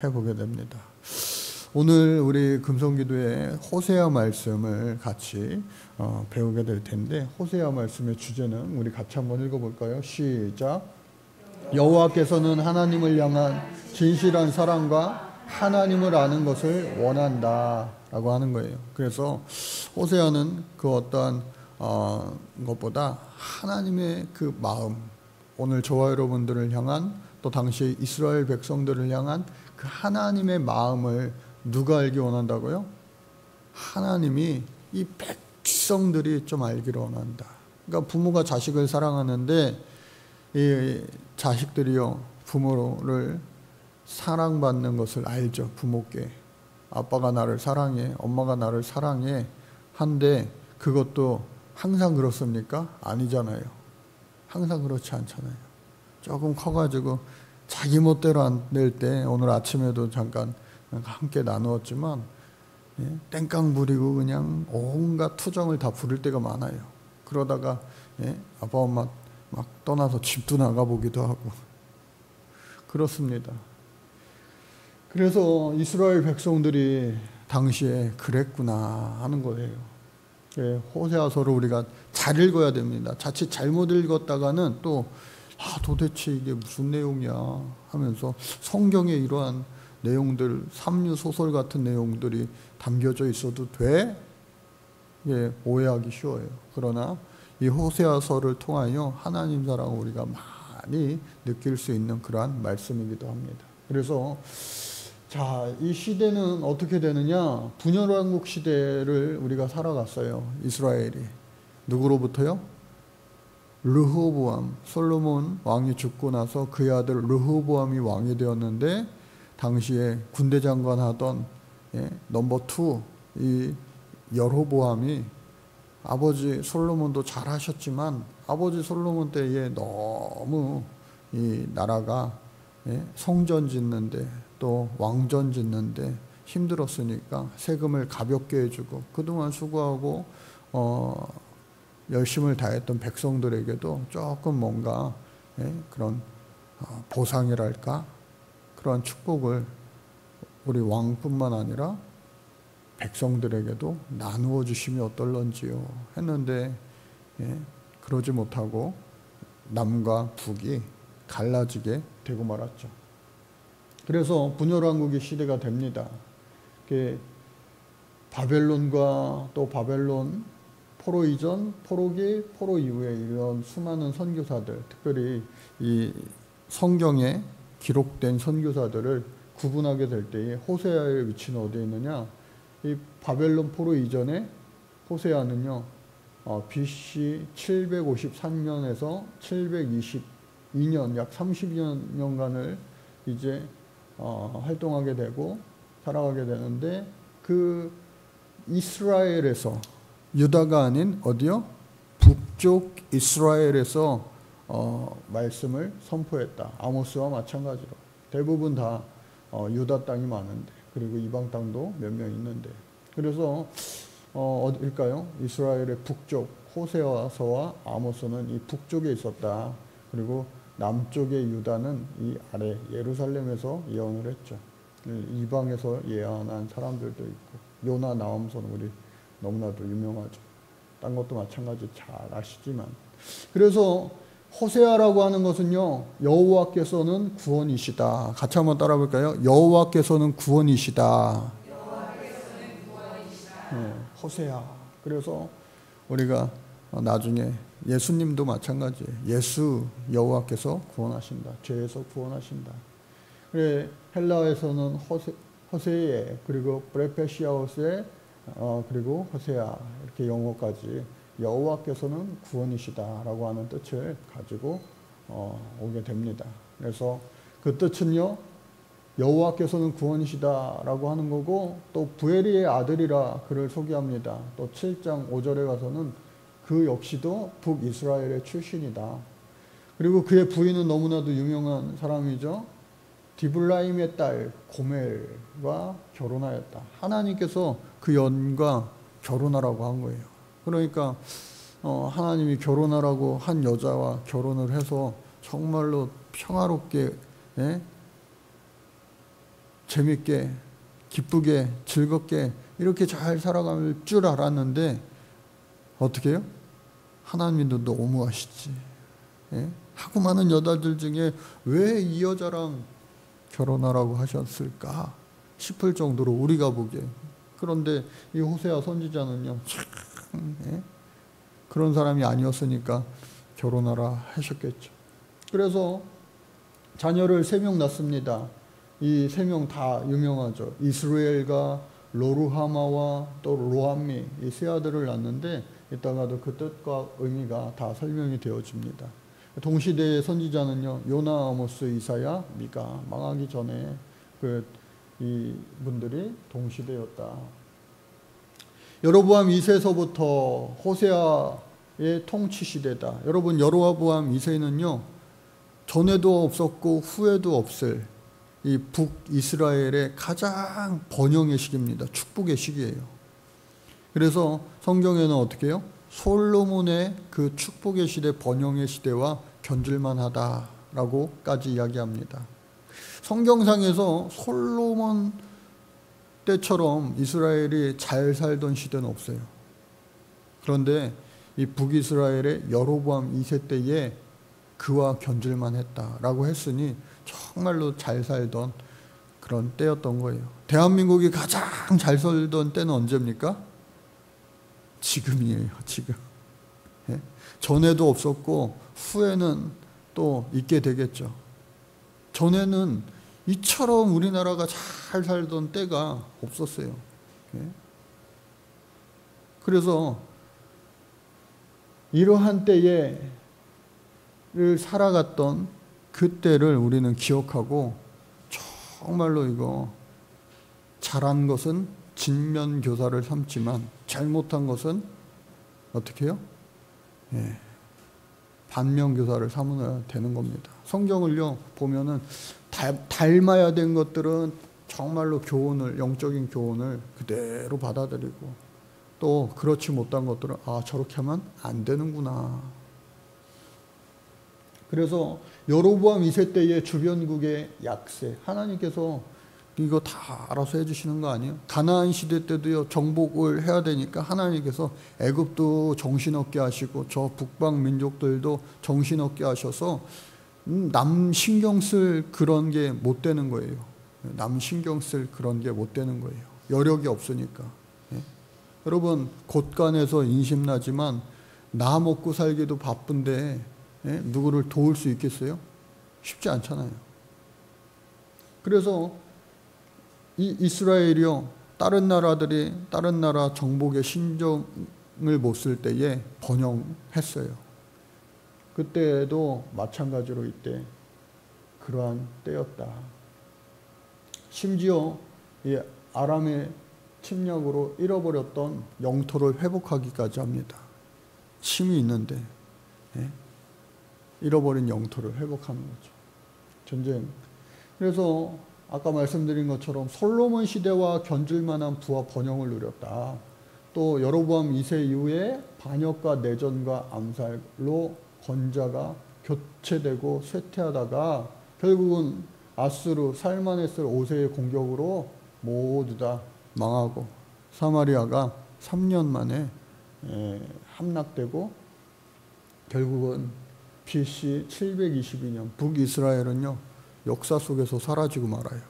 해보게 됩니다. 오늘 우리 금성기도의 호세아 말씀을 같이 배우게 될 텐데, 호세아 말씀의 주제는 우리 같이 한번 읽어볼까요? 시작. 여호와께서는 하나님을 향한 진실한 사랑과 하나님을 아는 것을 원한다 라고 하는 거예요. 그래서 호세아는 그 어떠한 것보다 하나님의 그 마음, 오늘 저와 여러분들을 향한, 또 당시 이스라엘 백성들을 향한 그 하나님의 마음을 누가 알기 원한다고요? 하나님이 이 백성들이 좀 알기를 원한다. 그러니까 부모가 자식을 사랑하는데 이 자식들이요, 부모를 사랑받는 것을 알죠. 부모께 아빠가 나를 사랑해, 엄마가 나를 사랑해 한데, 그것도 항상 그렇습니까? 아니잖아요. 항상 그렇지 않잖아요. 조금 커가지고 자기 멋대로 안 될 때, 오늘 아침에도 잠깐 함께 나누었지만, 땡깡 부리고 그냥 온갖 투정을 다 부릴 때가 많아요. 그러다가 아빠 엄마 막 떠나서 집도 나가보기도 하고 그렇습니다. 그래서 이스라엘 백성들이 당시에 그랬구나 하는 거예요. 호세아서를 우리가 잘 읽어야 됩니다. 자칫 잘못 읽었다가는 또 도대체 이게 무슨 내용이야 하면서 성경에 이러한 내용들, 삼류소설 같은 내용들이 담겨져 있어도 오해하기 쉬워요. 그러나 이 호세아서를 통하여 하나님 사랑을 우리가 많이 느낄 수 있는 그러한 말씀이기도 합니다. 그래서 이 시대는 어떻게 되느냐? 분열왕국 시대를 우리가 살아갔어요. 이스라엘이. 누구로부터요? 르호보암, 솔로몬 왕이 죽고 나서 그의 아들 르호보암이 왕이 되었는데, 당시에 군대 장관 하던 넘버 2 이 여로보암이, 아버지 솔로몬도 잘하셨지만 아버지 솔로몬 때에 너무 이 나라가 성전 짓는데 또 왕전 짓는데 힘들었으니까 세금을 가볍게 해주고, 그동안 수고하고 열심을 다했던 백성들에게도 조금 뭔가 그런 보상이랄까, 그런 축복을 우리 왕뿐만 아니라 백성들에게도 나누어 주시면 어떨런지요 했는데, 그러지 못하고 남과 북이 갈라지게 되고 말았죠. 그래서 분열왕국의 시대가 됩니다. 바벨론과 또 바벨론, 포로 이전, 포로기, 포로 이후에 이런 수많은 선교사들, 특별히 이 성경에 기록된 선교사들을 구분하게 될 때에 호세아의 위치는 어디에 있느냐? 이 바벨론 포로 이전에 호세아는요, BC 753년에서 722년, 약 30년간을 이제 활동하게 되고 살아가게 되는데, 그 이스라엘에서, 유다가 아닌 어디요? 북쪽 이스라엘에서 말씀을 선포했다. 아모스와 마찬가지로 대부분 다 유다 땅이 많은데, 그리고 이방 땅도 몇 명 있는데, 그래서 어딜까요? 이스라엘의 북쪽, 호세아서와 아모스는 이 북쪽에 있었다. 그리고 남쪽의 유다는 이 아래 예루살렘에서 예언을 했죠. 이방에서 예언한 사람들도 있고, 요나 나홈서는 우리 너무나도 유명하죠. 딴 것도 마찬가지 잘 아시지만, 그래서 호세아라고 하는 것은요, 여호와께서는 구원이시다. 같이 한번 따라 볼까요? 여호와께서는 구원이시다. 호세아. 그래서 우리가 나중에 예수님도 마찬가지예요. 예수, 여호와께서 구원하신다. 죄에서 구원하신다. 그래, 헬라에서는 호세예, 그리고 브레페시아오스에 그리고 호세아, 이렇게 영어까지 여호와께서는 구원이시다라고 하는 뜻을 가지고 오게 됩니다. 그래서 그 뜻은요, 여호와께서는 구원이시다라고 하는 거고, 또 부에리의 아들이라 그를 소개합니다. 또 7장 5절에 가서는 그 역시도 북이스라엘의 출신이다. 그리고 그의 부인은 너무나도 유명한 사람이죠. 디블라임의 딸 고멜과 결혼하였다. 하나님께서 그 연과 결혼하라고 한 거예요. 그러니까 하나님이 결혼하라고 한 여자와 결혼을 해서 정말로 평화롭게 재밌게 기쁘게 즐겁게 이렇게 잘 살아갈 줄 알았는데 어떻게 해요? 하나님도 너무하시지. 예? 하고 많은 여자들 중에 왜 이 여자랑 결혼하라고 하셨을까 싶을 정도로 우리가 보기에. 그런데 이 호세아 선지자는요, 참, 예? 그런 사람이 아니었으니까 결혼하라 하셨겠죠. 그래서 자녀를 3명 낳습니다. 이 3명 다 유명하죠. 이스라엘과 로루하마와 또 로함미, 이 세 아들을 낳는데 이따가도 그 뜻과 의미가 다 설명이 되어집니다. 동시대의 선지자는요, 요나, 아모스, 이사야, 미가. 망하기 전에 이 분들이 동시대였다. 여로보암 2세서부터 호세아의 통치 시대다. 여러분, 여로보암 2세는요, 전에도 없었고 후에도 없을 이 북이스라엘의 가장 번영의 시기입니다. 축복의 시기예요. 그래서 성경에는 어떻게 해요? 솔로몬의 그 축복의 시대, 번영의 시대와 견줄만하다라고까지 이야기합니다. 성경상에서 솔로몬 때처럼 이스라엘이 잘 살던 시대는 없어요. 그런데 이 북이스라엘의 여로보암 2세 때에 그와 견줄만했다라고 했으니 정말로 잘 살던 그런 때였던 거예요. 대한민국이 가장 잘 살던 때는 언제입니까? 지금이에요. 지금. 예? 전에도 없었고 후에는 또 있게 되겠죠. 전에는 이처럼 우리나라가 잘 살던 때가 없었어요. 예? 그래서 이러한 때를 살아갔던 그때를 우리는 기억하고 정말로 이거 잘한 것은 진면교사를 삼지만 잘못한 것은 어떻게 해요? 예, 반면교사를 삼아야 되는 겁니다. 성경을요 보면은 닮아야 된 것들은 정말로 교훈을, 영적인 교훈을 그대로 받아들이고, 또 그렇지 못한 것들은 저렇게 하면 안 되는구나. 그래서 여로보암 2세 때의 주변국의 약세, 하나님께서 이거 다 알아서 해주시는 거 아니에요? 가나안 시대 때도요, 정복을 해야 되니까 하나님께서 애굽도 정신없게 하시고 저 북방 민족들도 정신없게 하셔서 남 신경 쓸 그런 게 못 되는 거예요. 남 신경 쓸 그런 게 못 되는 거예요. 여력이 없으니까. 예? 여러분, 곳간에서 인심나지만 나 먹고 살기도 바쁜데 누구를 도울 수 있겠어요? 쉽지 않잖아요. 그래서 이 이스라엘이요, 다른 나라들이 다른 나라 정복의 신정을 못 쓸 때에 번영했어요. 그때도 마찬가지로 이때 그러한 때였다. 심지어 이 아람의 침략으로 잃어버렸던 영토를 회복하기까지 합니다. 힘이 있는데 잃어버린 영토를 회복하는 거죠. 전쟁. 그래서 아까 말씀드린 것처럼 솔로몬 시대와 견줄만한 부와 번영을 누렸다. 또 여로보암 2세 이후에 반역과 내전과 암살로 권자가 교체되고 쇠퇴하다가 결국은 아수르, 살마네스 5세의 공격으로 모두 다 망하고 사마리아가 3년 만에 함락되고 결국은 BC 722년 북이스라엘은요 역사 속에서 사라지고 말아요.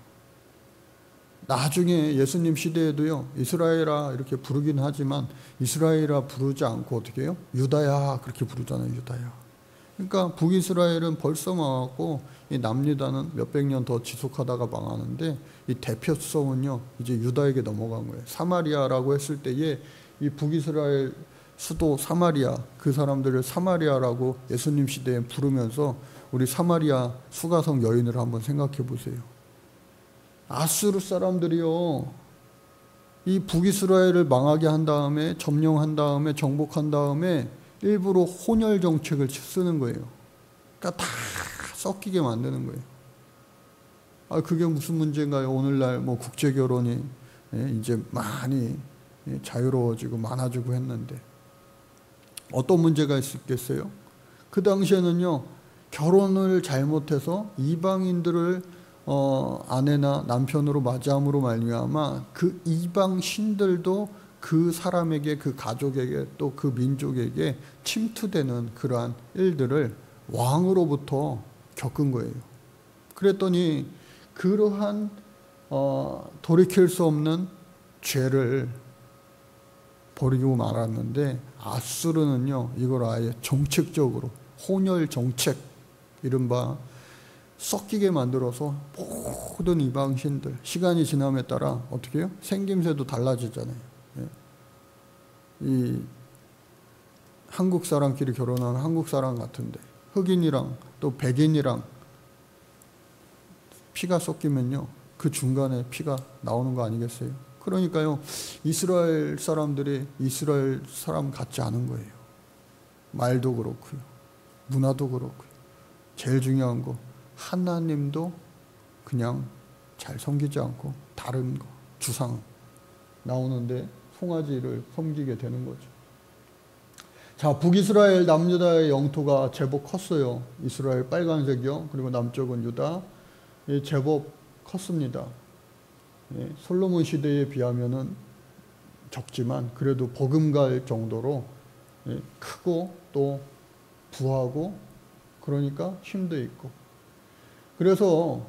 나중에 예수님 시대에도요 이스라엘아 이렇게 부르긴 하지만 이스라엘아 부르지 않고 어떻게 해요? 유다야 그렇게 부르잖아요. 유다야. 그러니까 북이스라엘은 벌써 망하고 이 남유다는 몇백 년 더 지속하다가 망하는데 이 대표성은요 이제 유다에게 넘어간 거예요. 사마리아라고 했을 때에 이 북이스라엘 수도 사마리아, 그 사람들을 사마리아라고 예수님 시대에 부르면서 우리 사마리아 수가성 여인을 한번 생각해 보세요. 아수르 사람들이요 이 북이스라엘을 망하게 한 다음에 점령한 다음에 정복한 다음에 일부러 혼혈 정책을 쓰는 거예요. 그러니까 다 섞이게 만드는 거예요. 그게 무슨 문제인가요? 오늘날 뭐 국제 결혼이 이제 많이 자유로워지고 많아지고 했는데 어떤 문제가 있겠어요? 그 당시에는요 결혼을 잘못해서 이방인들을 아내나 남편으로 맞이함으로 말미암아 그 이방 신들도 그 사람에게, 그 가족에게, 또 그 민족에게 침투되는 그러한 일들을 왕으로부터 겪은 거예요. 그랬더니 그러한 돌이킬 수 없는 죄를 버리고 말았는데, 아수르는요 이걸 아예 정책적으로 혼혈 정책, 이른바 섞이게 만들어서 모든 이방신들, 시간이 지남에 따라 어떻게 해요? 생김새도 달라지잖아요. 이 한국 사람끼리 결혼하면 한국 사람 같은데 흑인이랑 또 백인이랑 피가 섞이면요 그 중간에 피가 나오는 거 아니겠어요? 그러니까요 이스라엘 사람들이 이스라엘 사람 같지 않은 거예요. 말도 그렇고요, 문화도 그렇고요. 제일 중요한 거, 하나님도 그냥 잘 섬기지 않고 다른 거, 주상 나오는데 송아지를 섬기게 되는 거죠. 자, 북이스라엘 남유다의 영토가 제법 컸어요. 이스라엘 빨간색이요. 그리고 남쪽은 유다. 제법 컸습니다. 솔로몬 시대에 비하면은 적지만 그래도 버금갈 정도로 크고 또 부하고, 그러니까 힘도 있고. 그래서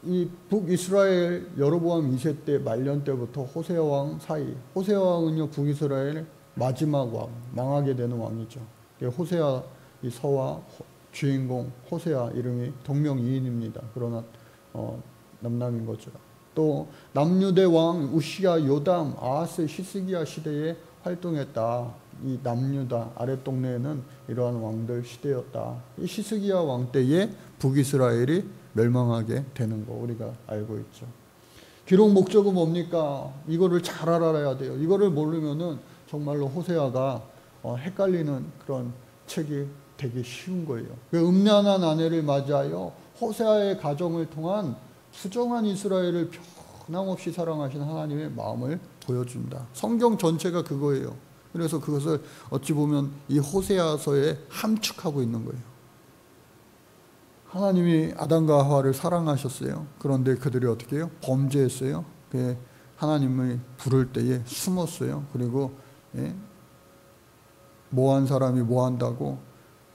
이 북이스라엘 여로보암 2세 때 말년 때부터 호세아 왕 사이, 호세아 왕은요 북이스라엘 마지막 왕, 망하게 되는 왕이죠. 호세아 이 서와 주인공 호세아 이름이 동명이인입니다. 그러나 남남인 거죠. 또 남유대 왕 우시야, 요담, 아하스, 히스기야 시대에 활동했다. 이 남유다 아랫동네에는 이러한 왕들 시대였다. 이 히스기야 왕 때에 북이스라엘이 멸망하게 되는 거 우리가 알고 있죠. 기록 목적은 뭡니까? 이거를 잘 알아야 돼요. 이거를 모르면은 정말로 호세아가 헷갈리는 그런 책이 되기 쉬운 거예요. 음란한 아내를 맞이하여 호세아의 가정을 통한 수정한 이스라엘을 변함없이 사랑하신 하나님의 마음을 보여준다. 성경 전체가 그거예요. 그래서 그것을 어찌 보면 이 호세아서에 함축하고 있는 거예요. 하나님이 아담과 하와를 사랑하셨어요. 그런데 그들이 어떻게 해요? 범죄했어요. 하나님을 부를 때에 숨었어요. 그리고 뭐한 사람이 뭐 한다고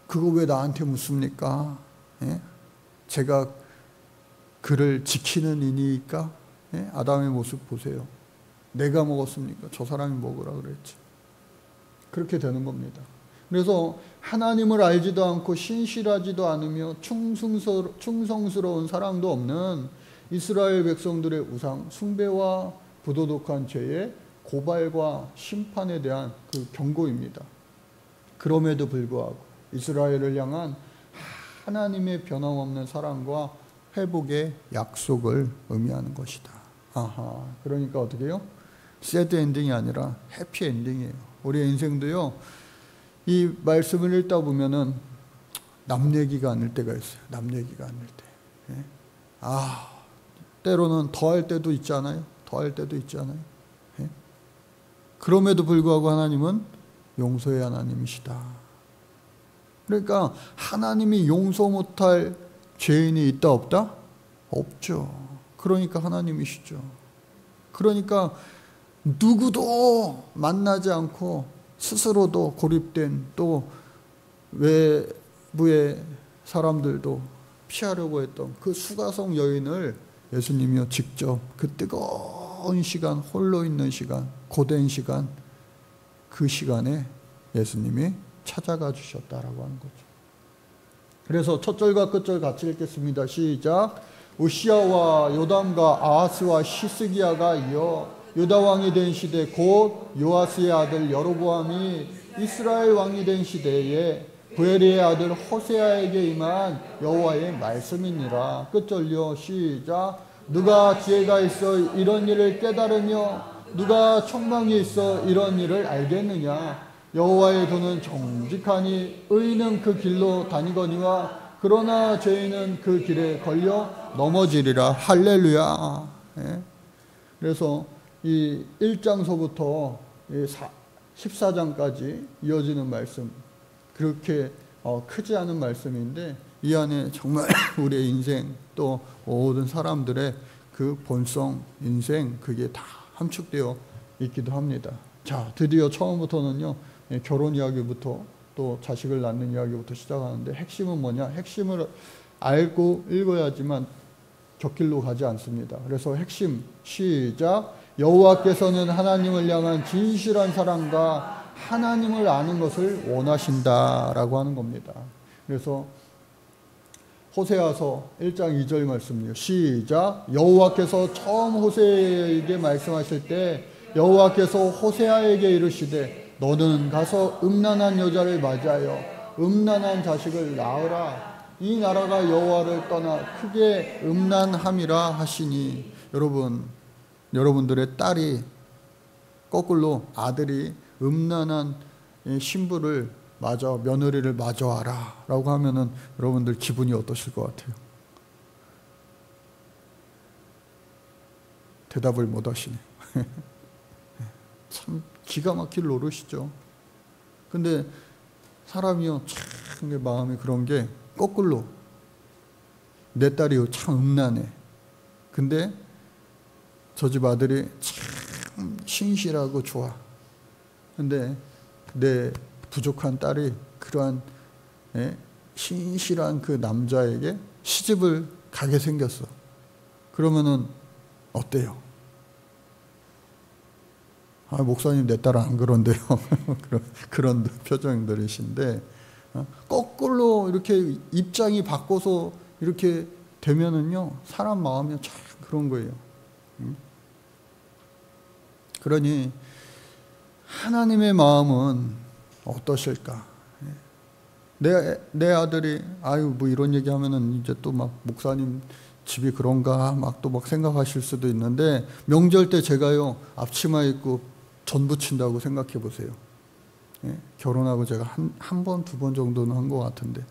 그거 왜 나한테 묻습니까? 제가 그를 지키는 이니까. 아담의 모습 보세요. 내가 먹었습니까? 저 사람이 먹으라 그랬지. 그렇게 되는 겁니다. 그래서 하나님을 알지도 않고 신실하지도 않으며 충성스러운 사랑도 없는 이스라엘 백성들의 우상 숭배와 부도덕한 죄의 고발과 심판에 대한 그 경고입니다. 그럼에도 불구하고 이스라엘을 향한 하나님의 변함없는 사랑과 회복의 약속을 의미하는 것이다. 아하, 그러니까 어떻게 해요? 새드 엔딩이 아니라 해피 엔딩이에요. 우리의 인생도요, 이 말씀을 읽다 보면은 남 얘기가 아닐 때가 있어요. 남 얘기가 아닐 때. 때로는 더할 때도 있잖아요. 더할 때도 있잖아요. 그럼에도 불구하고 하나님은 용서의 하나님이시다. 그러니까 하나님이 용서 못할 죄인이 있다 없다? 없죠. 그러니까 하나님이시죠. 그러니까 누구도 만나지 않고 스스로도 고립된, 또 외부의 사람들도 피하려고 했던 그 수가성 여인을 예수님이요 직접 그 뜨거운 시간, 홀로 있는 시간, 고된 시간, 그 시간에 예수님이 찾아가 주셨다라고 하는 거죠. 그래서 첫 절과 끝절 같이 읽겠습니다. 시작. 우시야와 요담과 아하스와 히스기야가 이어 유다 왕이 된 시대 곧 요아스의 아들 여로보암이 이스라엘 왕이 된 시대에 부엘리의 아들 호세아에게 임한 여호와의 말씀이니라. 끝절요. 시작. 누가 지혜가 있어 이런 일을 깨달으며 누가 총망이 있어 이런 일을 알겠느냐. 여호와의 도는 정직하니 의인은 그 길로 다니거니와 그러나 죄인은 그 길에 걸려 넘어지리라. 할렐루야. 그래서 이 1장서부터 14장까지 이어지는 말씀, 그렇게 크지 않은 말씀인데 이 안에 정말 우리의 인생 또 모든 사람들의 그 본성, 인생 그게 다 함축되어 있기도 합니다. 자, 드디어 처음부터는요, 결혼 이야기부터 또 자식을 낳는 이야기부터 시작하는데 핵심은 뭐냐? 핵심을 알고 읽어야지만 곁길로 가지 않습니다. 그래서 핵심 시작. 여호와께서는 하나님을 향한 진실한 사랑과 하나님을 아는 것을 원하신다라고 하는 겁니다. 그래서 호세아서 1장 2절 말씀이요. 시작. 여호와께서 처음 호세에게 말씀하실 때 여호와께서 호세아에게 이르시되 너는 가서 음란한 여자를 맞이하여 음란한 자식을 낳으라. 이 나라가 여호와를 떠나 크게 음란함이라 하시니. 여러분들의 딸이 거꾸로 아들이 음란한 신부를 맞아 며느리를 마주하라 라고 하면은 여러분들 기분이 어떠실 것 같아요? 대답을 못 하시네요. 참 기가 막힐 노릇이죠. 근데 사람이요 참 마음이 그런 게 거꾸로 내 딸이요 참 음란해. 근데 저 집 아들이 참 신실하고 좋아. 근데 내 부족한 딸이 그러한 신실한 그 남자에게 시집을 가게 생겼어. 그러면은 어때요? 아, 목사님 내 딸은 안 그런데요. 그런 표정들이신데 거꾸로 이렇게 입장이 바꿔서 이렇게 되면은요 사람 마음이 참 그런 거예요. 그러니 하나님의 마음은 어떠실까? 내 아들이 아유 뭐 이런 얘기하면은 이제 또 막 목사님 집이 그런가 막 또 막 생각하실 수도 있는데 명절 때 제가요 앞치마 입고 전 부친다고 생각해 보세요. 결혼하고 제가 한 번, 두 번 정도는 한 것 같은데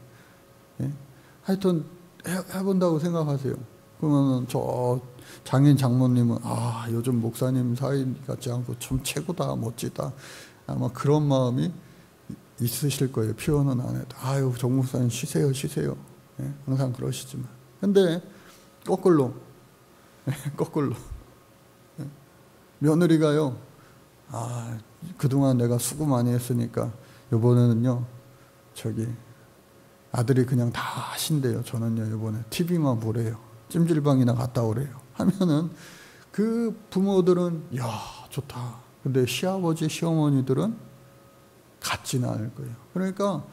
하여튼 해본다고 생각하세요. 그러면 저 장인 장모님은 아 요즘 목사님 사이 같지 않고 참 최고다 멋지다 아마 그런 마음이 있으실 거예요. 표현은 안 해도 아유 정 목사님 쉬세요 항상 그러시지만 근데 거꾸로 며느리가요 아 그동안 내가 수고 많이 했으니까 이번에는요 저기 아들이 그냥 다 하신대요. 저는요 이번에 TV만 보래요. 찜질방이나 갔다 오래요. 하면은 그 부모들은 야 좋다. 근데 시아버지 시어머니들은 같지는 않을 거예요. 그러니까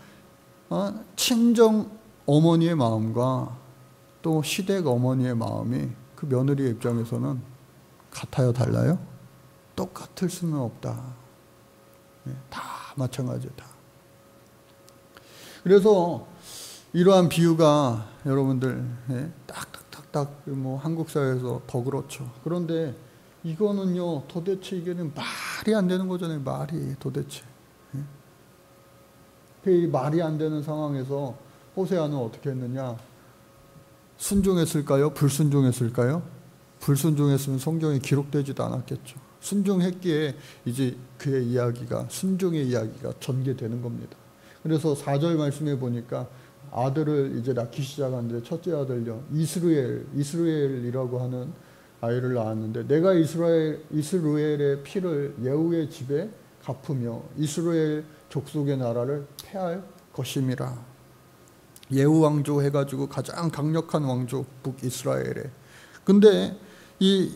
친정 어머니의 마음과 또 시댁 어머니의 마음이 그 며느리의 입장에서는 같아요 달라요? 똑같을 수는 없다. 다 마찬가지다. 그래서 이러한 비유가 여러분들 딱딱딱딱 뭐 한국 사회에서 더 그렇죠. 그런데 이거는요 도대체 이게는 말이 안 되는 거잖아요. 말이 도대체. 이 말이 안 되는 상황에서 호세아는 어떻게 했느냐? 순종했을까요? 불순종했을까요? 불순종했으면 성경에 기록되지도 않았겠죠. 순종했기에 이제 그의 이야기가 순종의 이야기가 전개되는 겁니다. 그래서 4절 말씀에 보니까 아들을 이제 낳기 시작하는데 첫째 아들요 이스루엘이라고 하는 아이를 낳았는데 내가 이스루엘의 피를 예후의 집에 갚으며 이스라엘 족속의 나라를 폐할 것임이라. 예후 왕조 해가지고 가장 강력한 왕조 북이스라엘에. 근데 이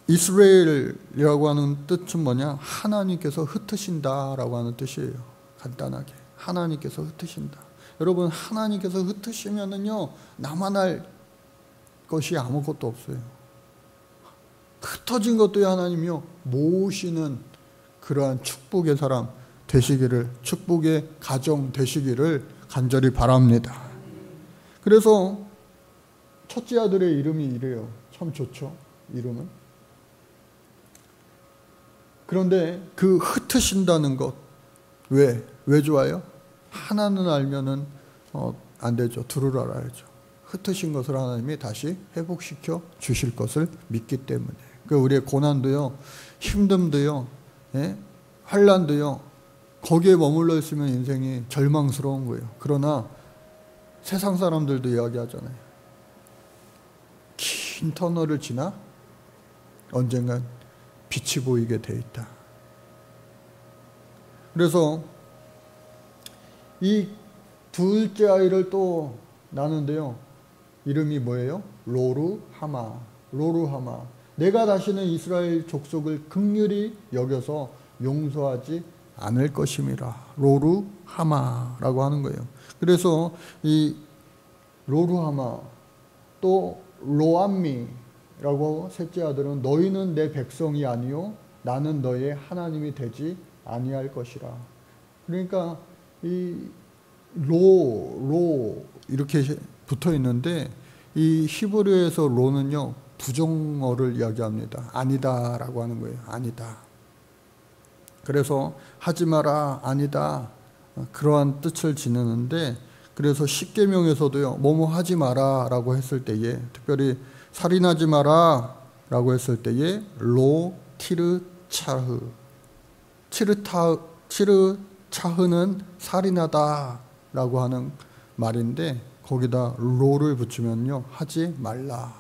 이스라엘이라고 하는 뜻은 뭐냐? 하나님께서 흩으신다라고 하는 뜻이에요. 간단하게 하나님께서 흩으신다. 여러분 하나님께서 흩으시면은요 남아날 것이 아무것도 없어요. 흩어진 것도요 하나님이요 모으시는 그러한 축복의 사람 되시기를 축복의 가정 되시기를 간절히 바랍니다. 그래서 첫째 아들의 이름이 이래요. 참 좋죠. 이름은. 그런데 그 흩으신다는 것 왜 좋아요? 하나는 알면은 안 되죠. 둘을 알아야죠. 흩으신 것을 하나님이 다시 회복시켜 주실 것을 믿기 때문에. 그러니까 우리의 고난도요, 힘듦도요, 환난도요. 거기에 머물러 있으면 인생이 절망스러운 거예요. 그러나 세상 사람들도 이야기하잖아요. 긴 터널을 지나 언젠간 빛이 보이게 돼 있다. 그래서 이 둘째 아이를 또 낳는데요. 이름이 뭐예요? 로루하마. 로루하마. 내가 다시는 이스라엘 족속을 긍휼히 여겨서 용서하지 않을 것임이라. 로루하마라고 하는 거예요. 그래서 이 로루하마 또 로암미라고 셋째 아들은 너희는 내 백성이 아니요 나는 너의 하나님이 되지 아니할 것이라. 그러니까 이 로 이렇게 붙어 있는데 이 히브리어에서 로는요 부정어를 이야기합니다. 아니다라고 하는 거예요. 아니다. 그래서 하지 마라, 아니다, 그러한 뜻을 지니는데, 그래서 십계명에서도요 뭐뭐 하지 마라 라고 했을 때에, 특별히 살인하지 마라 라고 했을 때에 로 티르차흐, 치르차흐는 살인하다 라고 하는 말인데, 거기다 로를 붙이면요 하지 말라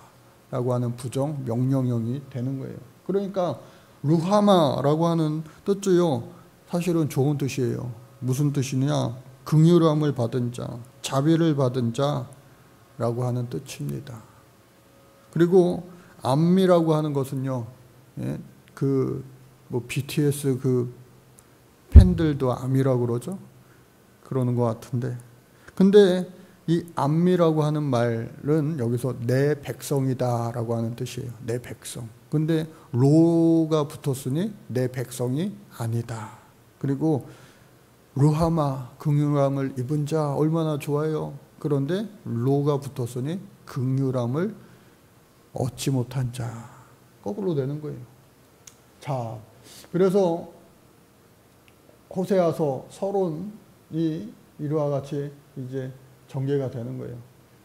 라고 하는 부정 명령형이 되는 거예요. 그러니까 루하마라고 하는 뜻도요 사실은 좋은 뜻이에요. 무슨 뜻이냐? 긍휼함을 받은 자, 자비를 받은 자라고 하는 뜻입니다. 그리고 암미라고 하는 것은요, 예, 뭐 BTS 팬들도 암이라고 그러죠. 그러는 것 같은데, 근데 이 암미라고 하는 말은 여기서 내 백성이다라고 하는 뜻이에요. 내 백성. 근데 로가 붙었으니 내 백성이 아니다. 그리고 루하마, 긍휼함을 입은 자 얼마나 좋아요. 그런데 로가 붙었으니 긍휼함을 얻지 못한 자. 거꾸로 되는 거예요. 자, 그래서 호세아서 서론이 이와 같이 이제 전개가 되는 거예요.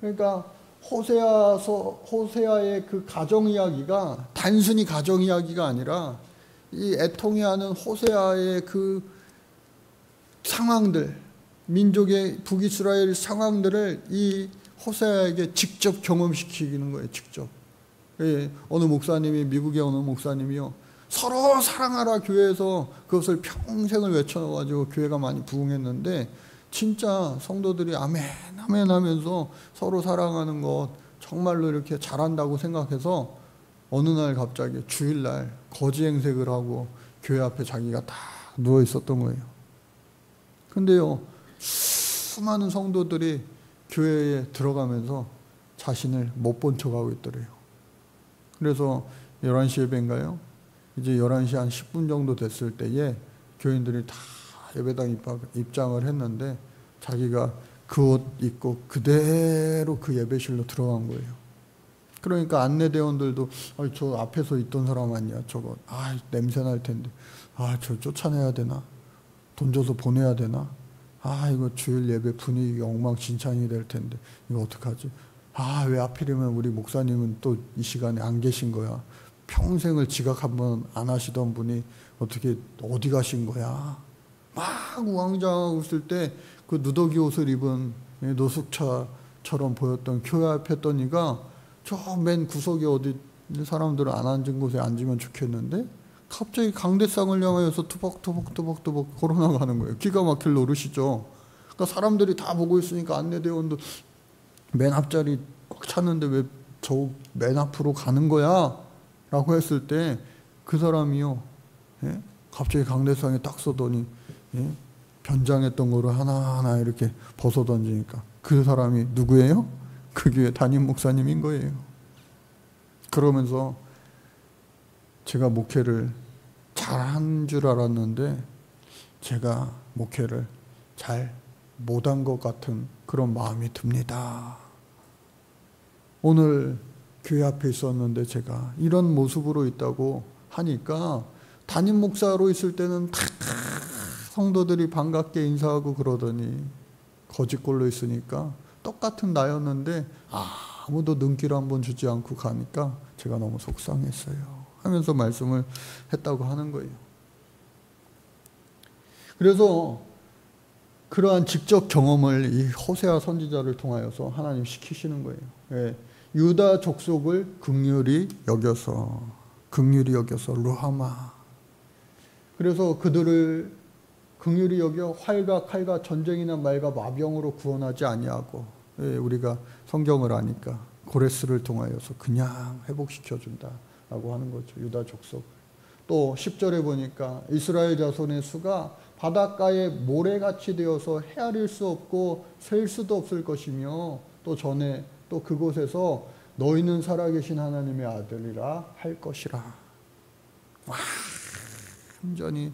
그러니까 호세아의 그 가정 이야기가 단순히 가정 이야기가 아니라 이 애통해하는 호세아의 그 상황들, 민족의 북이스라엘 상황들을 이 호세아에게 직접 경험시키는 거예요. 직접. 예, 어느 목사님이, 미국의 어느 목사님이요, 서로 사랑하라 교회에서 그것을 평생을 외쳐가지고 교회가 많이 부흥했는데, 진짜 성도들이 아멘 아멘 하면서 서로 사랑하는 것 정말로 이렇게 잘한다고 생각해서 어느 날 갑자기 주일날 거지 행색을 하고 교회 앞에 자기가 다 누워 있었던 거예요. 근데요 수많은 성도들이 교회에 들어가면서 자신을 못 본 척하고 있더래요. 그래서 11시 예배인가요? 이제 11시 한 10분 정도 됐을 때에 교인들이 다 예배당 입장을 했는데 자기가 그 옷 입고 그대로 그 예배실로 들어간 거예요. 그러니까 안내대원들도 저 앞에서 있던 사람 아니야 저거, 냄새 날 텐데, 저 쫓아내야 되나, 돈 줘서 보내야 되나, 이거 주일 예배 분위기가 엉망진창이 될 텐데 이거 어떡하지, 왜 하필이면 우리 목사님은 또 이 시간에 안 계신 거야, 평생을 지각 한번 안 하시던 분이 어떻게 어디 가신 거야. 막 우왕좌왕하고 있을 때 그 누더기 옷을 입은 노숙자처럼 보였던 교회 앞에 있더니가 저 맨 구석에 어디 사람들은 안 앉은 곳에 앉으면 좋겠는데 갑자기 강대상을 향하여서 투벅투벅 걸어나가는 거예요. 기가 막힐 노릇이죠. 그러니까 사람들이 다 보고 있으니까 안내대원도 맨 앞자리 꽉 찼는데 왜 저 맨 앞으로 가는 거야? 라고 했을 때 그 사람이요, 예? 갑자기 강대상에 딱 쏘더니, 예? 변장했던 거를 하나하나 이렇게 벗어 던지니까 그 사람이 누구예요? 그 교회 담임 목사님인 거예요. 그러면서 제가 목회를 잘한 줄 알았는데 제가 목회를 잘 못한 것 같은 그런 마음이 듭니다. 오늘 교회 앞에 있었는데 제가 이런 모습으로 있다고 하니까 담임 목사로 있을 때는 다 성도들이 반갑게 인사하고 그러더니 거짓골로 있으니까 똑같은 나였는데 아무도 눈길 한번 주지 않고 가니까 제가 너무 속상했어요 하면서 말씀을 했다고 하는 거예요. 그래서 그러한 직접 경험을 이 호세아 선지자를 통하여서 하나님 시키시는 거예요. 예. 유다 족속을 긍휼히 여겨서 루하마. 그래서 그들을 긍휼히 여겨 활과 칼과 전쟁이나 말과 마병으로 구원하지 아니하고, 예, 우리가 성경을 아니까 고레스를 통하여서 그냥 회복시켜 준다라고 하는 거죠. 유다 족속. 또 10절에 보니까 이스라엘 자손의 수가 바닷가에 모래같이 되어서 헤아릴 수 없고 셀 수도 없을 것이며, 또 전에 또 그곳에서 너희는 살아계신 하나님의 아들이라 할 것이라. 완전히,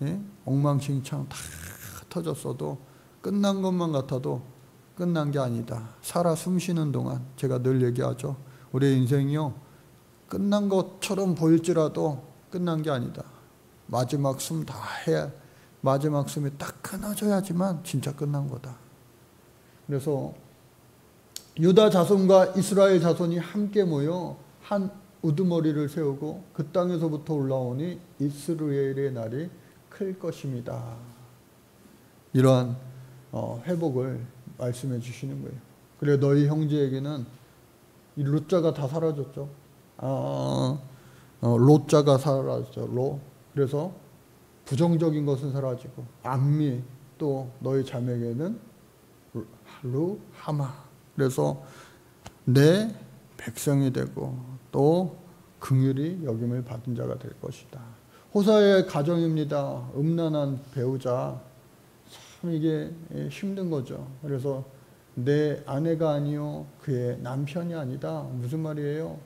예? 엉망진창 다 터졌어도 끝난 것만 같아도 끝난 게 아니다. 살아 숨쉬는 동안, 제가 늘 얘기하죠. 우리의 인생이요, 끝난 것처럼 보일지라도 끝난 게 아니다. 마지막 숨 다 해야, 마지막 숨이 딱 끊어져야지만 진짜 끝난 거다. 그래서 유다 자손과 이스라엘 자손이 함께 모여 한 우두머리를 세우고 그 땅에서부터 올라오니 이스라엘의 날이 클 것입니다. 이러한 회복을 말씀해 주시는 거예요. 그래 너희 형제에게는 이 롯자가 다 사라졌죠. 롯자가 사라졌죠. 로. 그래서 부정적인 것은 사라지고 안미, 또 너희 자매에게는 루하마. 그래서 내 백성이 되고 또 긍휼히 여김을 받은 자가 될 것이다. 호사의 가정입니다. 음란한 배우자, 참 이게 힘든 거죠. 그래서 내 아내가 아니요 그의 남편이 아니다. 무슨 말이에요?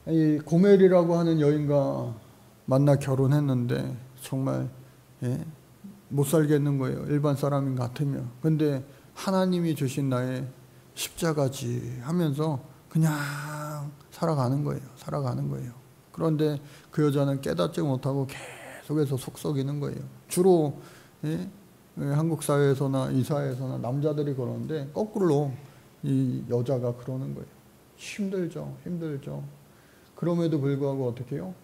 이 고멜이라고 하는 여인과 만나 결혼했는데 정말, 예, 못 살겠는 거예요. 일반 사람인 같으면. 근데 하나님이 주신 나의 십자가지 하면서 그냥 살아가는 거예요. 살아가는 거예요. 그런데 그 여자는 깨닫지 못하고 계속해서 속썩이는 거예요. 주로, 예, 한국 사회에서나 이 사회에서나 남자들이 그러는데 거꾸로 이 여자가 그러는 거예요. 힘들죠. 힘들죠. 그럼에도 불구하고 어떻게 해요?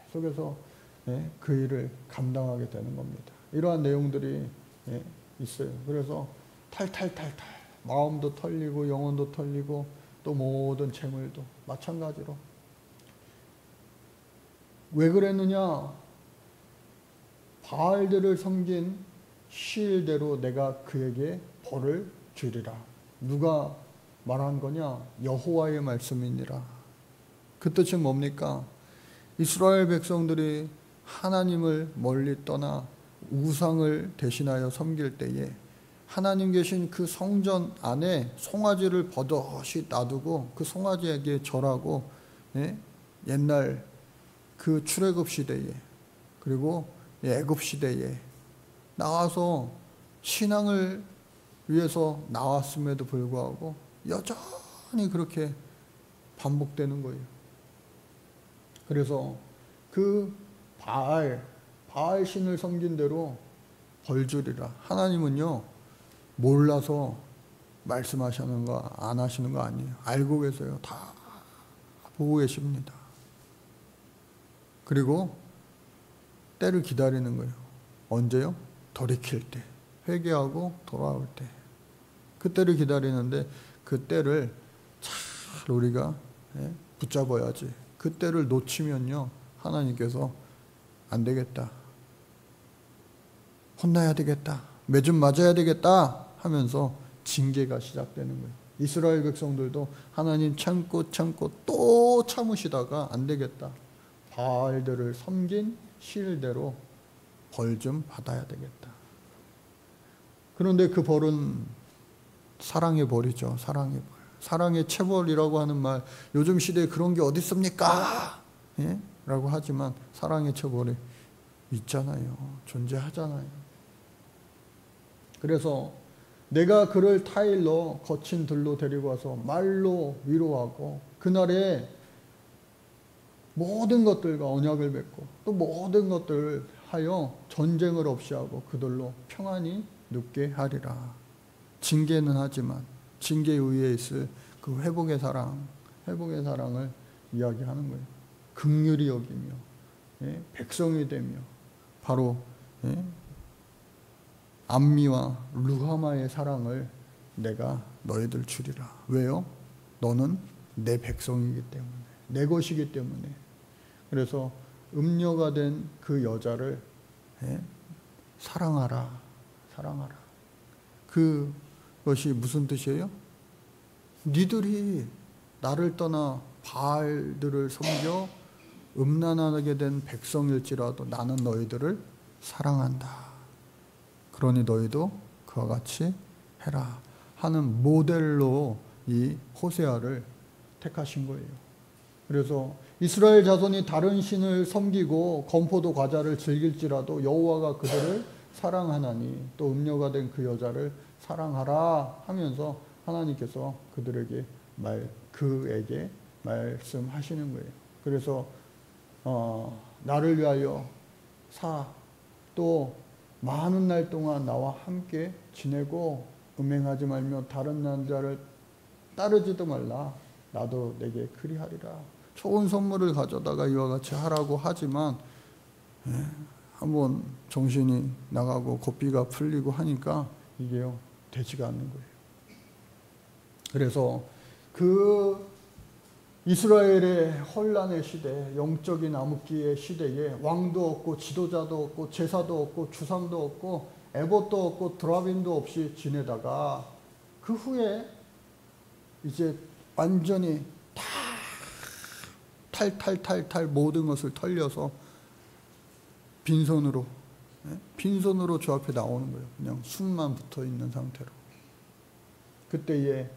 계속해서, 예, 그 일을 감당하게 되는 겁니다. 이러한 내용들이, 예, 있어요. 그래서 탈탈탈탈 마음도 털리고 영혼도 털리고 또 모든 재물도 마찬가지로. 왜 그랬느냐? 바알들을 섬긴 시일대로 내가 그에게 벌을 주리라. 누가 말한 거냐? 여호와의 말씀이니라. 그 뜻은 뭡니까? 이스라엘 백성들이 하나님을 멀리 떠나 우상을 대신하여 섬길 때에 하나님 계신 그 성전 안에 송아지를 버젓이 놔두고 그 송아지에게 절하고, 예? 옛날 그 출애굽 시대에 그리고 애굽 시대에 나와서 신앙을 위해서 나왔음에도 불구하고 여전히 그렇게 반복되는 거예요. 그래서 그 바알 신을 섬긴 대로 벌 주리라. 하나님은요 몰라서 말씀하시는 거 안 하시는 거 아니에요. 알고 계세요. 다 보고 계십니다. 그리고 때를 기다리는 거예요. 언제요? 돌이킬 때, 회개하고 돌아올 때, 그 때를 기다리는데 그 때를 잘 우리가, 예, 붙잡아야지. 그 때를 놓치면요 하나님께서 안 되겠다, 혼나야 되겠다, 매좀 맞아야 되겠다 하면서 징계가 시작되는 거예요. 이스라엘 백성들도 하나님 참고 또 참으시다가 안 되겠다, 바알들을 섬긴 시일대로 벌 좀 받아야 되겠다. 그런데 그 벌은 사랑의 벌이죠. 사랑의 벌. 사랑의 체벌이라고 하는 말, 요즘 시대에 그런 게 어디 있습니까? 예? 라고 하지만 사랑의 체벌이 있잖아요. 존재하잖아요. 그래서 내가 그를 타일러 거친 들로 데리고 와서 말로 위로하고 그날에 모든 것들과 언약을 맺고 또 모든 것들을 하여 전쟁을 없이 하고 그들로 평안히 눕게 하리라. 징계는 하지만 징계 위에 있을 그 회복의 사랑을 이야기하는 거예요. 긍휼히 여기며, 예? 백성이 되며 바로, 예? 암미와 루하마의 사랑을 내가 너희들 주리라. 왜요? 너는 내 백성이기 때문에, 내 것이기 때문에. 그래서 음녀가 된 그 여자를 사랑하라, 사랑하라. 그것이 무슨 뜻이에요? 니들이 나를 떠나 바알들을 섬겨 음란하게 된 백성일지라도 나는 너희들을 사랑한다. 그러니 너희도 그와 같이 해라 하는 모델로 이 호세아를 택하신 거예요. 그래서 이스라엘 자손이 다른 신을 섬기고 건포도 과자를 즐길지라도 여호와가 그들을 사랑하나니 또 음녀가 된 그 여자를 사랑하라 하면서 하나님께서 그에게 말씀하시는 거예요. 그래서 나를 위하여 또 많은 날 동안 나와 함께 지내고 음행하지 말며 다른 남자를 따르지도 말라. 나도 내게 그리하리라. 좋은 선물을 가져다가 이와 같이 하라고 하지만 한번 정신이 나가고 고삐가 풀리고 하니까 이게요 되지가 않는 거예요. 그래서 그 이스라엘의 혼란의 시대, 영적인 암흑기의 시대에 왕도 없고 지도자도 없고 제사도 없고 주상도 없고 에봇도 없고 드라빔도 없이 지내다가 그 후에 이제 완전히 다 탈탈탈탈 모든 것을 털려서 빈손으로 주 앞에 나오는 거예요. 그냥 숨만 붙어 있는 상태로. 그때에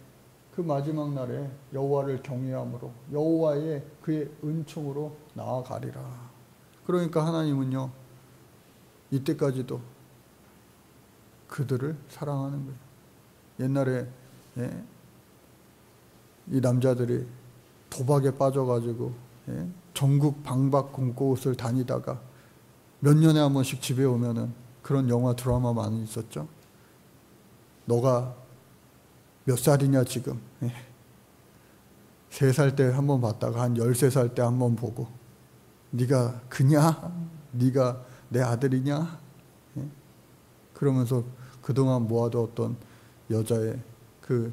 그 마지막 날에 여호와를 경외함으로 여호와의 그의 은총으로 나아가리라. 그러니까 하나님은요 이때까지도 그들을 사랑하는 거예요. 옛날에 이 남자들이 도박에 빠져가지고 전국 방방곡곡을 다니다가 몇 년에 한 번씩 집에 오면은 그런 영화 드라마 많이 있었죠. 너가 몇 살이냐 지금. 3살 때 한 번 봤다가 한 13살 때 한 번 보고 네가 그냐? 네가 내 아들이냐? 그러면서 그동안 모아두었던 여자의 그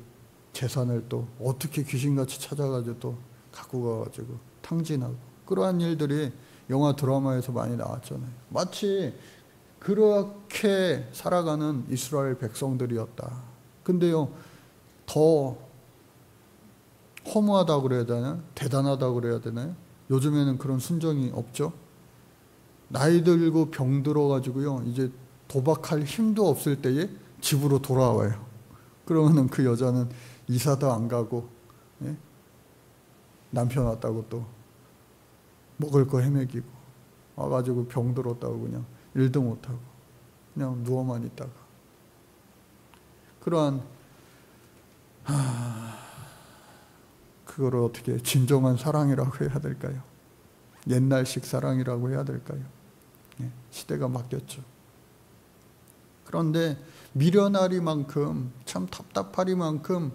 재산을 또 어떻게 귀신같이 찾아가지고 또 갖고 가가지고 탕진하고 그러한 일들이 영화 드라마에서 많이 나왔잖아요. 마치 그렇게 살아가는 이스라엘 백성들이었다. 근데요 더 허무하다고 그래야 되나요? 대단하다고 그래야 되나요? 요즘에는 그런 순정이 없죠. 나이 들고 병 들어가지고요 이제 도박할 힘도 없을 때에 집으로 돌아와요. 그러면은 그 여자는 이사도 안 가고 남편 왔다고 또 먹을 거 헤매기고 와가지고 병 들었다고 그냥 일도 못하고 그냥 누워만 있다가 그러한 그거를 어떻게 진정한 사랑이라고 해야 될까요? 옛날식 사랑이라고 해야 될까요? 시대가 바뀌었죠. 그런데 미련하리만큼 참 답답하리만큼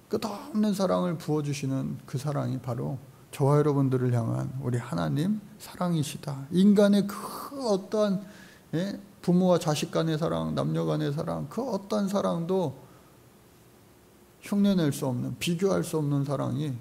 끝없는 사랑을 부어주시는 그 사랑이 바로 저와 여러분들을 향한 우리 하나님 사랑이시다. 인간의 그 어떠한 부모와 자식 간의 사랑, 남녀 간의 사랑, 그 어떠한 사랑도 흉내낼 수 없는, 비교할 수 없는 사랑이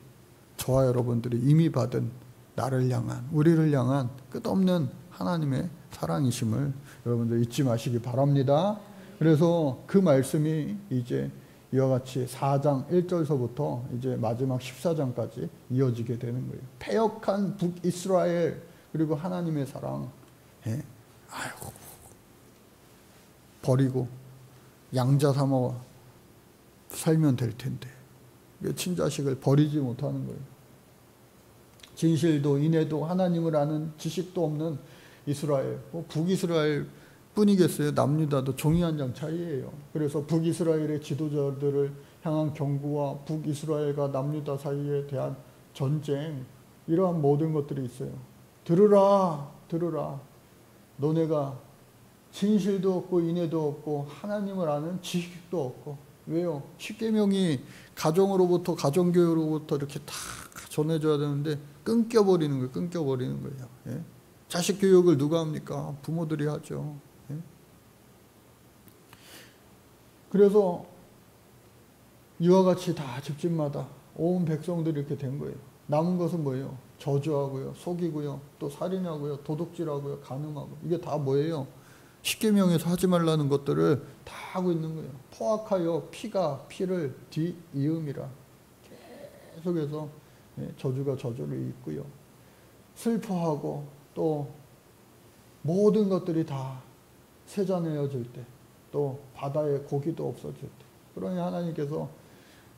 저와 여러분들이 이미 받은 나를 향한, 우리를 향한 끝없는 하나님의 사랑이심을 여러분들 잊지 마시기 바랍니다. 그래서 그 말씀이 이제 이와 같이 4장 1절서부터 이제 마지막 14장까지 이어지게 되는 거예요. 패역한 북이스라엘 그리고 하나님의 사랑 아이고 버리고 양자 삼아 살면 될 텐데 친자식을 버리지 못하는 거예요. 진실도 인애도 하나님을 아는 지식도 없는 이스라엘, 북이스라엘 뿐이겠어요. 남유다도 종이 한 장 차이예요. 그래서 북이스라엘의 지도자들을 향한 경고와 북이스라엘과 남유다 사이에 대한 전쟁, 이러한 모든 것들이 있어요. 들으라, 들으라. 너네가 진실도 없고 인애도 없고 하나님을 아는 지식도 없고. 왜요? 십계명이 가정으로부터 가정교육으로부터 이렇게 다 전해줘야 되는데 끊겨버리는 거예요. 끊겨버리는 거예요. 자식 교육을 누가 합니까? 부모들이 하죠. 그래서 이와 같이 다 집집마다 온 백성들이 이렇게 된 거예요. 남은 것은 뭐예요? 저주하고요, 속이고요, 또 살인하고요, 도둑질하고요, 간음하고. 이게 다 뭐예요? 십계명에서 하지 말라는 것들을 다 하고 있는 거예요. 포악하여 피가 피를 뒤이음이라. 계속해서 저주가 저주를 잇고요. 슬퍼하고 또 모든 것들이 다 세잔해져질 때, 또 바다에 고기도 없어질 때, 그러니 하나님께서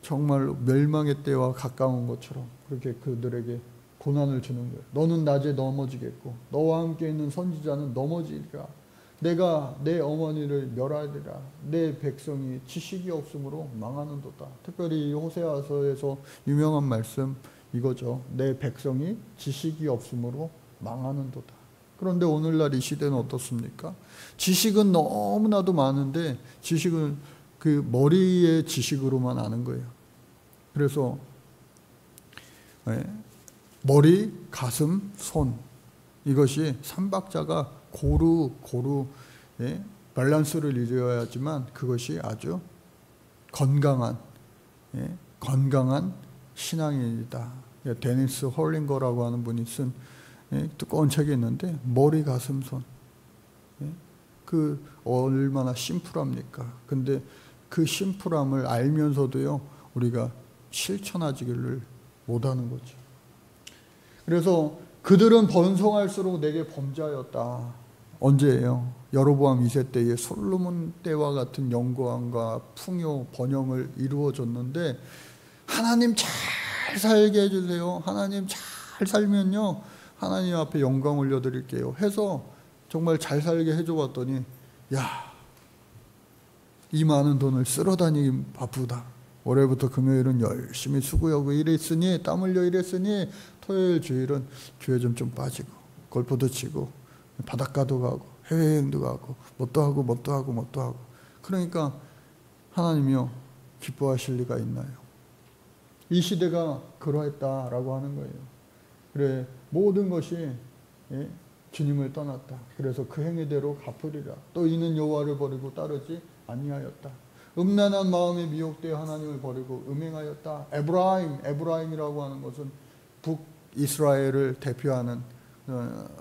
정말로 멸망의 때와 가까운 것처럼 그렇게 그들에게 고난을 주는 거예요. 너는 낮에 넘어지겠고 너와 함께 있는 선지자는 넘어지리라. 내가 내 어머니를 멸하리라. 내 백성이 지식이 없으므로 망하는도다. 특별히 호세아서에서 유명한 말씀 이거죠. 내 백성이 지식이 없으므로 망하는도다. 그런데 오늘날 이 시대는 어떻습니까? 지식은 너무나도 많은데 지식은 그 머리의 지식으로만 아는 거예요. 그래서 머리, 가슴, 손, 이것이 삼박자가 고루 밸런스를 이루어야지만 그것이 아주 건강한 신앙이다. 데니스 홀링거라고 하는 분이 쓴 두꺼운 책이 있는데, 머리, 가슴, 손, 그 얼마나 심플합니까? 근데 그 심플함을 알면서도요 우리가 실천하지를 못하는 거죠. 그래서 그들은 번성할수록 내게 범죄하였다. 언제예요? 여로보암 2세 때에 솔로몬 때와 같은 영광과 풍요, 번영을 이루어줬는데, 하나님 잘 살게 해주세요, 하나님 잘 살면요 하나님 앞에 영광 올려드릴게요 해서 정말 잘 살게 해줘 봤더니, 야, 이 많은 돈을 쓸어 다니기 바쁘다. 월요일부터 금요일은 열심히 수고하고 일했으니, 땀 흘려 일했으니 토요일 주일은 교회 좀 빠지고 골프도 치고 바닷가도 가고 해외여행도 가고 뭣도 하고. 그러니까 하나님이요 기뻐하실 리가 있나요? 이 시대가 그러했다라고 하는 거예요. 그래, 모든 것이 주님을 떠났다. 그래서 그 행위대로 갚으리라. 또 이는 여호와를 버리고 따르지 아니하였다. 음란한 마음에 미혹되어 하나님을 버리고 음행하였다. 에브라임이라고 하는 것은 북이스라엘을 대표하는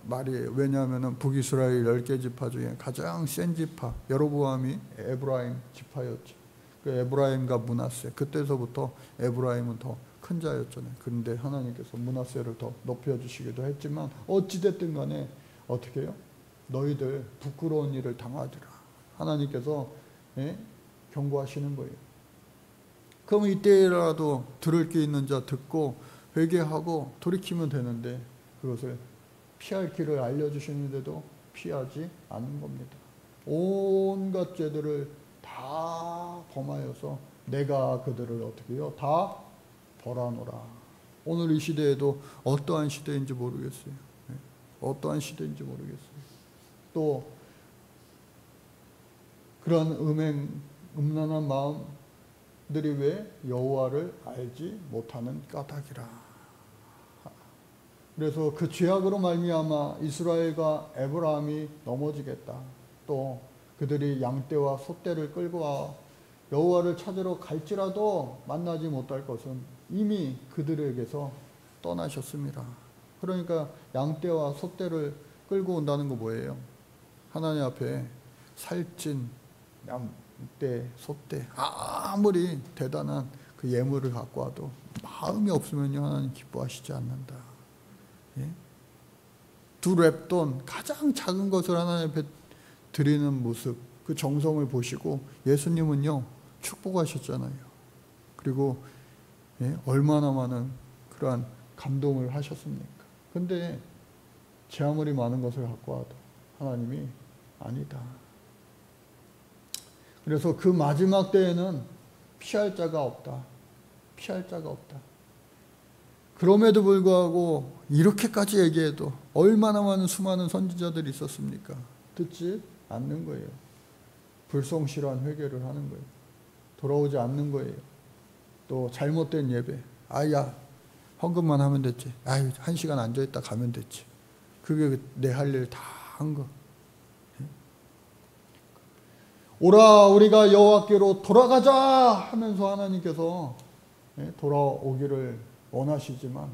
말이에요. 왜냐하면 북이스라엘 10개 지파 중에 가장 센 지파, 여로보암이 에브라임 지파였죠. 그 에브라임과 므낫세, 그때서부터 에브라임은 더 큰 자였잖아요. 그런데 하나님께서 므낫세를 더 높여주시기도 했지만, 어찌됐든 간에 어떻게 해요? 너희들 부끄러운 일을 당하리라. 하나님께서 경고하시는 거예요. 그럼 이때라도 들을 게 있는 자 듣고 회개하고 돌이키면 되는데, 그것을 피할 길을 알려주시는데도 피하지 않는 겁니다. 온갖 죄들을 다 범하여서 내가 그들을 어떻게 해요? 다 벌하노라. 오늘 이 시대에도 어떠한 시대인지 모르겠어요. 어떠한 시대인지 모르겠어요. 또 그런 음란한 마음들이 왜 여호와를 알지 못하는 까닭이라. 그래서 그 죄악으로 말미암아 이스라엘과 에브라임이 넘어지겠다. 또 그들이 양떼와 소떼를 끌고 와 여호와를 찾으러 갈지라도 만나지 못할 것은 이미 그들에게서 떠나셨습니다. 그러니까 양떼와 소떼를 끌고 온다는 거 뭐예요? 하나님 앞에 살찐 양떼, 소떼, 아무리 대단한 그 예물을 갖고 와도 마음이 없으면요 하나님 기뻐하시지 않는다. 두 렙돈, 가장 작은 것을 하나님 앞에 드리는 모습, 그 정성을 보시고 예수님은요 축복하셨잖아요. 그리고 얼마나 많은 그러한 감동을 하셨습니까? 근데 제 아무리 많은 것을 갖고 와도 하나님이 아니다. 그래서 그 마지막 때에는 피할 자가 없다. 피할 자가 없다. 그럼에도 불구하고 이렇게까지 얘기해도 얼마나 많은 수많은 선지자들이 있었습니까? 듣지 않는 거예요. 불성실한 회개를 하는 거예요. 돌아오지 않는 거예요. 또 잘못된 예배. 아야, 헌금만 하면 됐지. 아유, 1시간 앉아있다 가면 됐지. 그게 내 할 일 다 한 거. 오라 우리가 여호와께로 돌아가자 하면서 하나님께서 돌아오기를 원하시지만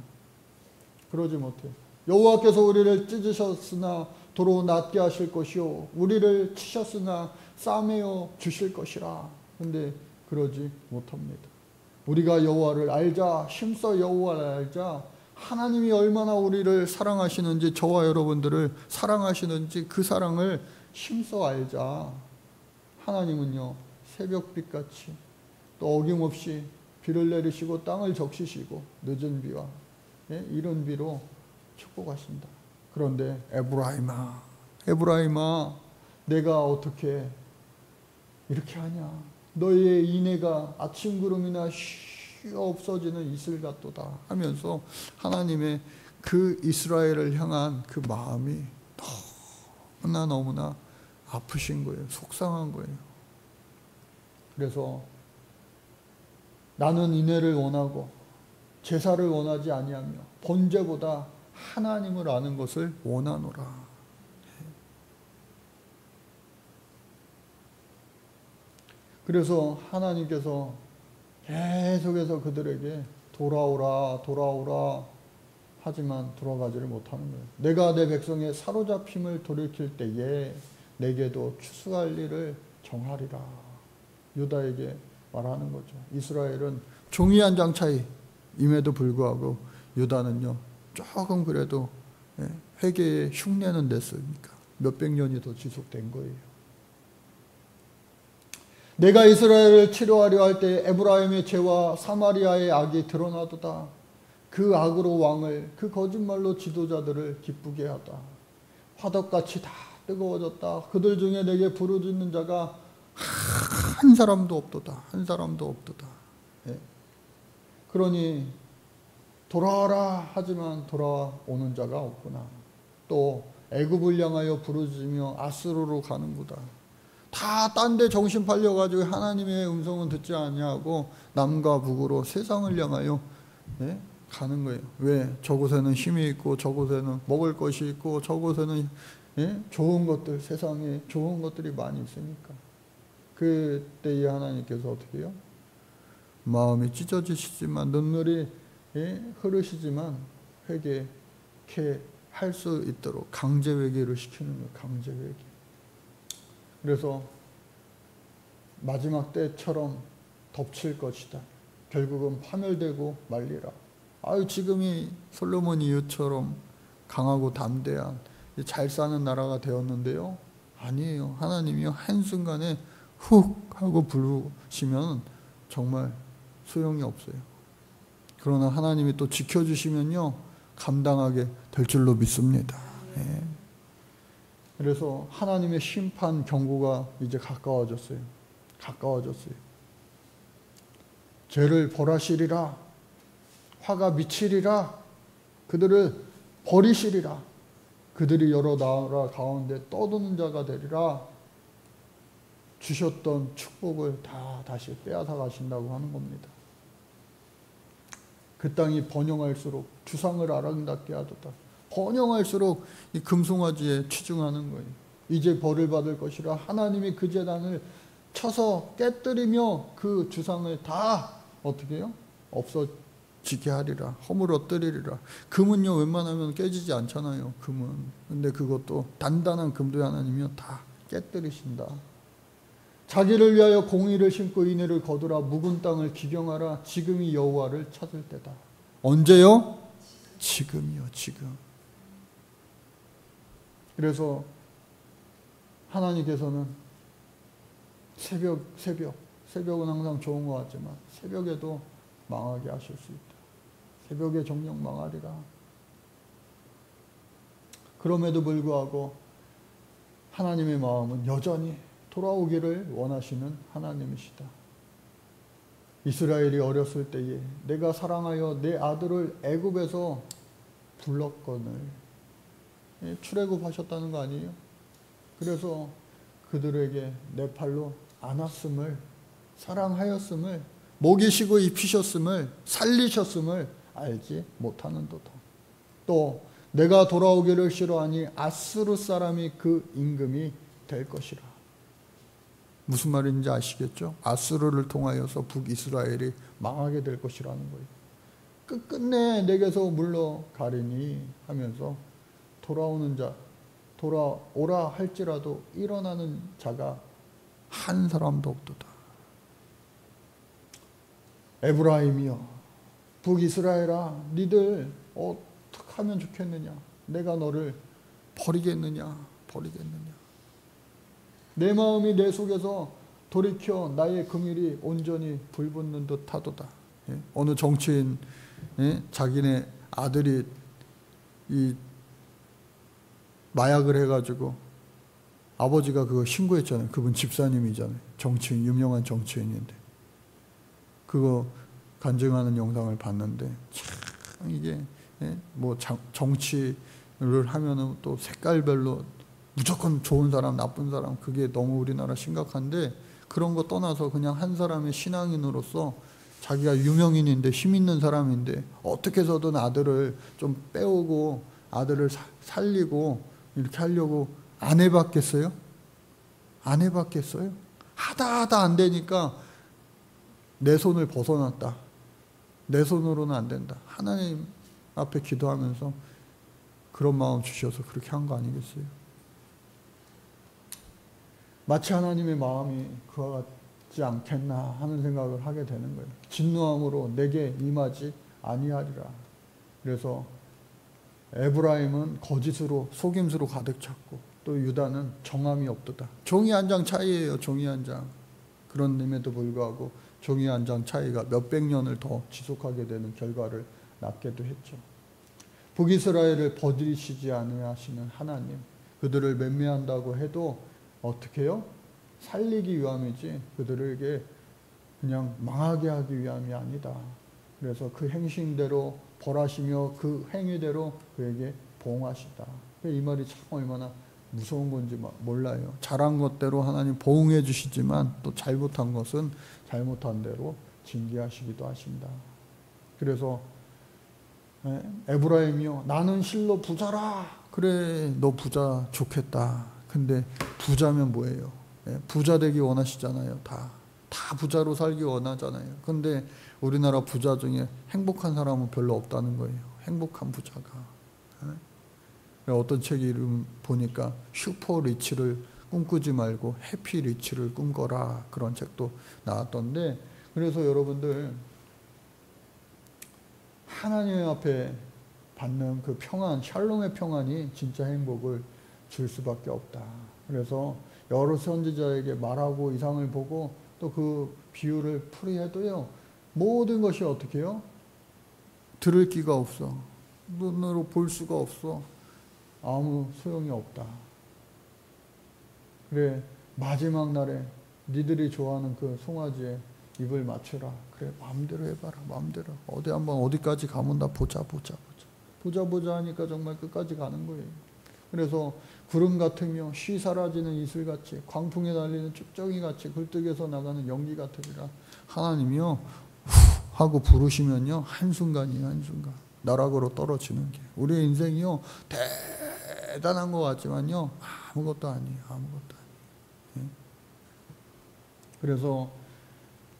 그러지 못해요. 여호와께서 우리를 찢으셨으나 도로 낫게 하실 것이요 우리를 치셨으나 싸매어 주실 것이라. 근데 그러지 못합니다. 우리가 여호와를 알자, 힘써 여호와를 알자. 하나님이 얼마나 우리를 사랑하시는지, 저와 여러분들을 사랑하시는지 그 사랑을 힘써 알자. 하나님은요 새벽빛같이 또 어김없이 비를 내리시고 땅을 적시시고 늦은 비와 이른 비로 축복하신다. 그런데 에브라임아 내가 어떻게 이렇게 하냐. 너희의 인애가 아침 구름이나 쉬어 없어지는 이슬 같도다 하면서 하나님의 그 이스라엘을 향한 그 마음이 너무나 아프신 거예요. 속상한 거예요. 그래서 나는 인애를 원하고 제사를 원하지 아니하며 번제보다 하나님을 아는 것을 원하노라. 그래서 하나님께서 계속해서 그들에게 돌아오라 하지만 돌아가지를 못하는 거예요. 내가 내 백성의 사로잡힘을 돌이킬 때에 내게도 추수할 일을 정하리라. 유다에게 말하는 거죠. 이스라엘은 종이 한 장 차이임에도 불구하고 유다는요 조금 그래도 회개의 흉내는 냈으니까 몇백 년이 더 지속된 거예요. 내가 이스라엘을 치료하려 할 때 에브라임의 죄와 사마리아의 악이 드러나도다. 그 악으로 왕을 그 거짓말로 지도자들을 기쁘게 하다. 화덕같이 다 뜨거워졌다. 그들 중에 내게 부르짖는 자가 한 사람도 없도다. 한 사람도 없도다. 그러니 돌아와라 하지만 돌아오는 자가 없구나. 또 애굽을 향하여 부르짖으며 아스로로 가는구나. 다 딴 데 정신 팔려가지고 하나님의 음성은 듣지 아니하고 남과 북으로 세상을 향하여 가는 거예요. 왜? 저곳에는 힘이 있고 저곳에는 먹을 것이 있고 저곳에는 좋은 것들, 세상에 좋은 것들이 많이 있으니까. 그때에 하나님께서 어떻게 해요? 마음이 찢어지시지만 눈물이 흐르시지만 회개케 할 수 있도록 강제 회개를 시키는 거예요. 강제 회개. 그래서 마지막 때처럼 덮칠 것이다. 결국은 파멸되고 말리라. 지금이 솔로몬 이후처럼 강하고 담대한 잘 사는 나라가 되었는데요. 아니에요. 하나님이요 한순간에 훅 하고 부르시면 정말 소용이 없어요. 그러나 하나님이 또 지켜주시면요 감당하게 될 줄로 믿습니다. 그래서 하나님의 심판 경고가 이제 가까워졌어요. 죄를 벌하시리라. 화가 미치리라. 그들을 버리시리라. 그들이 여러 나라 가운데 떠도는 자가 되리라. 주셨던 축복을 다 다시 빼앗아 가신다고 하는 겁니다. 그 땅이 번영할수록 주상을 아름답게 하도다. 번영할수록 이 금송아지에 취중하는 거예요. 이제 벌을 받을 것이라. 하나님이 그 제단을 쳐서 깨뜨리며 그 주상을 다 어떻게 해요? 없어지게 하리라. 허물어뜨리리라. 금은요 웬만하면 깨지지 않잖아요. 금은. 근데 그것도 단단한 금도 하나님이요 다 깨뜨리신다. 자기를 위하여 공의를 심고 인애를 거두라. 묵은 땅을 기경하라. 지금이 여호와를 찾을 때다. 언제요? 지금이요. 지금. 그래서 하나님께서는 새벽은 항상 좋은 것 같지만 새벽에도 망하게 하실 수 있다. 새벽에 정녕 망하리라. 그럼에도 불구하고 하나님의 마음은 여전히 돌아오기를 원하시는 하나님이시다. 이스라엘이 어렸을 때에 내가 사랑하여 내 아들을 애굽에서 불렀거늘. 출애굽하셨다는 거 아니에요? 그래서 그들에게 내 팔로 안았음을, 사랑하였음을, 먹이시고 입히셨음을, 살리셨음을 알지 못하는도다. 또 내가 돌아오기를 싫어하니 아스루 사람이 그 임금이 될 것이라. 무슨 말인지 아시겠죠? 아수르를 통하여서 북이스라엘이 망하게 될 것이라는 거예요. 끝끝내 내게서 물러가리니 하면서 돌아오는 자, 돌아오라 할지라도 일어나는 자가 한 사람도 없도다. 에브라임이여, 북이스라엘아, 니들 어떻게 하면 좋겠느냐? 내가 너를 버리겠느냐? 내 마음이 내 속에서 돌이켜 나의 긍휼이 온전히 불붙는 듯 하도다. 어느 정치인, 자기네 아들이 이 마약을 해가지고 아버지가 그거 신고했잖아요. 그분 집사님이잖아요. 정치인, 유명한 정치인인데. 그거 간증하는 영상을 봤는데, 참, 이게, 뭐, 정치를 하면은 또 색깔별로 무조건 좋은 사람, 나쁜 사람, 그게 너무 우리나라 심각한데, 그런 거 떠나서 그냥 한 사람의 신앙인으로서 자기가 유명인인데, 힘 있는 사람인데, 어떻게 해서든 아들을 좀 빼오고, 아들을 살리고, 이렇게 하려고 안 해봤겠어요? 안 해봤겠어요? 하다 안 되니까 내 손을 벗어났다. 내 손으로는 안 된다. 하나님 앞에 기도하면서 그런 마음 주셔서 그렇게 한 거 아니겠어요? 마치 하나님의 마음이 그와 같지 않겠나 하는 생각을 하게 되는 거예요. 진노함으로 내게 임하지 아니하리라. 그래서 에브라임은 거짓으로, 속임수로 가득 찼고, 또 유다는 정함이 없도다. 종이 한 장 차이예요. 종이 한 장. 그런데도 불구하고 종이 한 장 차이가 몇백 년을 더 지속하게 되는 결과를 낳게도 했죠. 북이스라엘을 버리시지 아니하시는 하나님, 그들을 멸매한다고 해도 어떻게 해요? 살리기 위함이지 그들에게 그냥 망하게 하기 위함이 아니다. 그래서 그 행실대로 벌하시며 그 행위대로 그에게 보응하시다. 이 말이 참 얼마나 무서운 건지 몰라요. 잘한 것대로 하나님 보응해 주시지만 또 잘못한 것은 잘못한 대로 징계하시기도 하신다. 그래서 에브라임이요, 나는 실로 부자라. 그래, 너 부자 좋겠다. 근데 부자면 뭐예요? 부자 되기 원하시잖아요. 다 부자로 살기 원하잖아요. 근데 우리나라 부자 중에 행복한 사람은 별로 없다는 거예요. 행복한 부자가. 어떤 책 이름 보니까 슈퍼 리치를 꿈꾸지 말고 해피 리치를 꿈꿔라, 그런 책도 나왔던데, 그래서 여러분들 하나님 앞에 받는 그 평안, 샬롬의 평안이 진짜 행복을 줄 수밖에 없다. 그래서 여러 선지자에게 말하고 이상을 보고 또 그 비유를 풀이해도요, 모든 것이 어떻게 해요? 들을 기가 없어. 눈으로 볼 수가 없어. 아무 소용이 없다. 그래, 마지막 날에 니들이 좋아하는 그 송아지에 입을 맞춰라. 그래, 마음대로 해봐라. 마음대로. 어디까지 가면 다 보자 하니까 정말 끝까지 가는 거예요. 그래서 구름 같으며 쉬 사라지는 이슬같이, 광풍에 달리는 쭉정이같이, 굴뚝에서 나가는 연기 같으리라. 하나님이요, 후 하고 부르시면요, 한순간이에요. 한순간 나락으로 떨어지는 게. 우리의 인생이요, 대단한 것 같지만요, 아무것도 아니에요. 그래서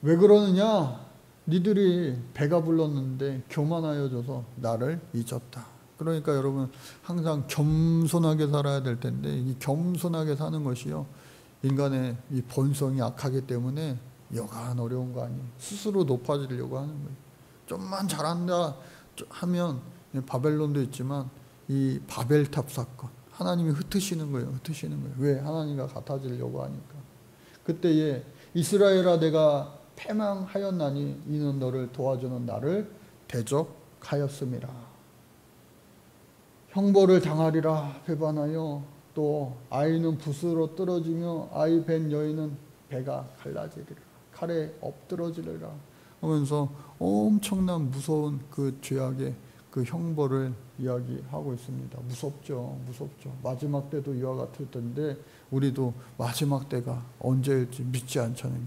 왜 그러느냐? 니들이 배가 불렀는데 교만하여져서 나를 잊었다. 그러니까 여러분, 항상 겸손하게 살아야 될 텐데, 이 겸손하게 사는 것이요, 인간의 이 본성이 악하기 때문에 여간 어려운 거 아니에요. 스스로 높아지려고 하는 거예요. 좀만 잘한다 하면, 바벨론도 있지만 이 바벨탑 사건, 하나님이 흩으시는 거예요. 왜? 하나님과 같아지려고 하니까. 그때에 이스라엘아, 내가 패망하였나니 이는 너를 도와주는 나를 대적하였음이라. 형벌을 당하리라 배반하여, 또 아이는 붓으로 떨어지며 아이 벤 여인은 배가 갈라지리라. 칼에 엎드러지리라 하면서 엄청난 무서운 그 죄악의 그 형벌을 이야기하고 있습니다. 무섭죠. 마지막 때도 이와 같을 텐데, 우리도 마지막 때가 언제일지 믿지 않잖아요.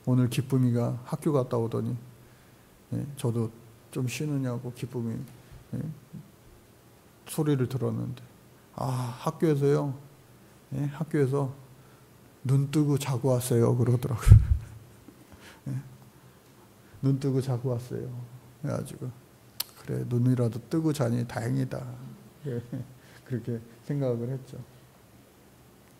오늘 기쁨이가 학교 갔다 오더니, 저도 좀 쉬느냐고 기쁨이 소리를 들었는데, 학교에서요. 예, 학교에서 눈 뜨고 자고 왔어요. 그러더라고요. 예, 눈 뜨고 자고 왔어요. 그래가지고 그래 눈이라도 뜨고 자니 다행이다. 예, 그렇게 생각을 했죠.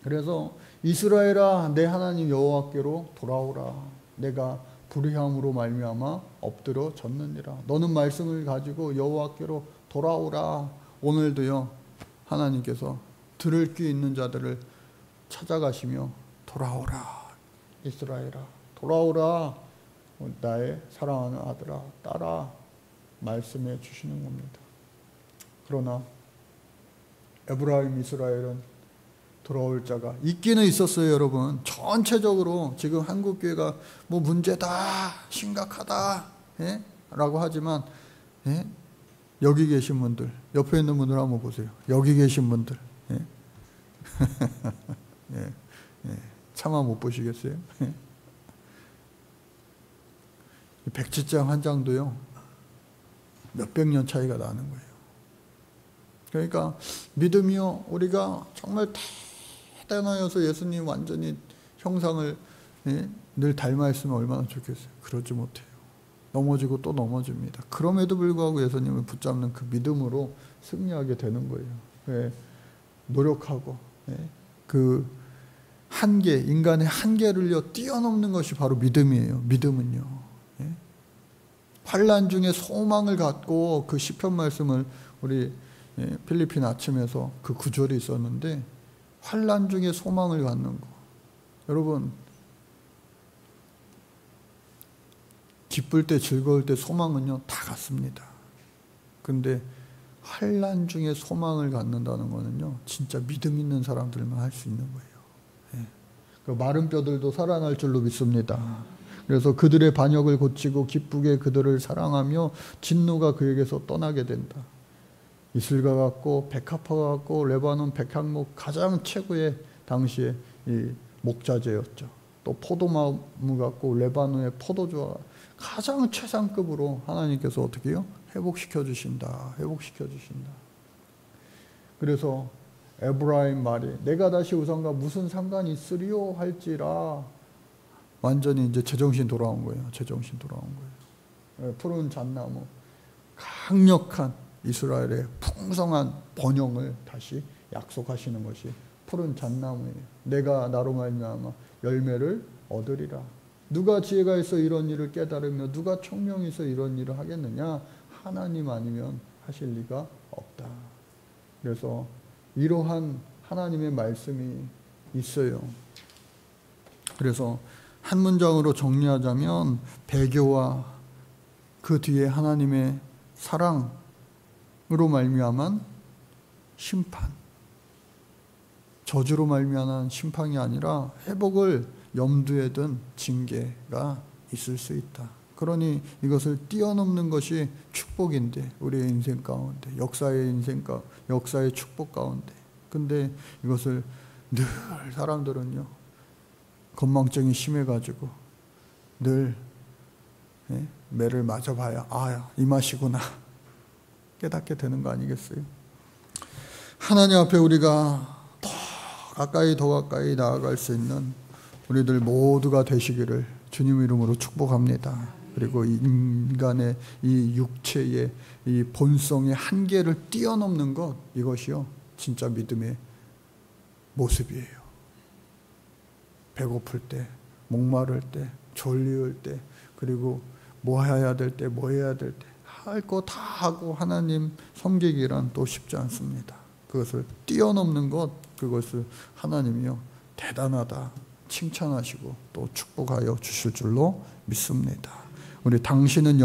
그래서 이스라엘아 내 하나님 여호와께로 돌아오라. 내가 불의함으로 말미암아 엎드려 졌느니라. 너는 말씀을 가지고 여호와께로 돌아오라. 오늘도요 하나님께서 들을 귀 있는 자들을 찾아가시며 돌아오라 이스라엘아 돌아오라 나의 사랑하는 아들아 딸아 말씀해 주시는 겁니다. 그러나 에브라임 이스라엘은 돌아올 자가 있기는 있었어요. 여러분 전체적으로 지금 한국교회가 뭐 문제다 심각하다 예? 라고 하지만 예? 여기 계신 분들 옆에 있는 분들 한번 보세요. 여기 계신 분들 예? 예, 예. 차마 못 보시겠어요? 백지장 한 장도요 몇백 년 차이가 나는 거예요. 그러니까 믿음이요 우리가 정말 대단하여서 예수님 완전히 형상을 예? 늘 닮아있으면 얼마나 좋겠어요. 그러지 못해요. 넘어지고 또 넘어집니다. 그럼에도 불구하고 예수님을 붙잡는 그 믿음으로 승리하게 되는 거예요. 예? 노력하고 예? 그 한계, 인간의 한계를요 뛰어넘는 것이 바로 믿음이에요. 믿음은요. 예? 환난 중에 소망을 갖고 그 시편 말씀을 우리 예, 필리핀 아침에서 그 구절이 있었는데 환난 중에 소망을 갖는 거. 여러분 기쁠 때 즐거울 때 소망은요 다 같습니다. 근데 환난 중에 소망을 갖는다는 거는요 진짜 믿음 있는 사람들만 할 수 있는 거예요. 예. 그 마른 뼈들도 살아날 줄로 믿습니다. 그래서 그들의 반역을 고치고 기쁘게 그들을 사랑하며 진노가 그에게서 떠나게 된다. 이슬과 같고 백합화 같고 레바논 백향목 가장 최고의 당시에 이 목자재였죠. 또 포도나무 같고 레바논의 포도주와 가장 최상급으로 하나님께서 어떻게 해요? 회복시켜 주신다. 회복시켜 주신다. 그래서 에브라임 말이 내가 다시 우상과 무슨 상관이 있으리요 할지라 완전히 이제 제정신 돌아온 거예요. 제정신 돌아온 거예요. 푸른 잣나무 강력한 이스라엘의 풍성한 번영을 다시 약속하시는 것이 푸른 잣나무예요. 내가 나로 말미암아 열매를 얻으리라. 누가 지혜가 있어 이런 일을 깨달으며 누가 총명이 있어 이런 일을 하겠느냐? 하나님 아니면 하실 리가 없다. 그래서 이러한 하나님의 말씀이 있어요. 그래서 한 문장으로 정리하자면 배교와 그 뒤에 하나님의 사랑으로 말미암은 심판, 저주로 말미암은 심판이 아니라 회복을 염두에 둔 징계가 있을 수 있다. 그러니 이것을 뛰어넘는 것이 축복인데 우리의 인생 가운데 역사의 축복 가운데 근데 이것을 늘 사람들은요 건망증이 심해가지고 늘 매를 맞아봐야 이 맛이구나 깨닫게 되는 거 아니겠어요? 하나님 앞에 우리가 더 가까이 나아갈 수 있는 우리들 모두가 되시기를 주님 이름으로 축복합니다. 그리고 인간의 이 육체의 이 본성의 한계를 뛰어넘는 것 이것이요 진짜 믿음의 모습이에요. 배고플 때, 목마를 때, 졸릴 때, 그리고 뭐 해야 될 때, 할 거 다 하고 하나님 섬기기란 또 쉽지 않습니다. 그것을 뛰어넘는 것, 그것을 하나님이요 대단하다 칭찬하시고 또 축복하여 주실 줄로 믿습니다. 우리 당신은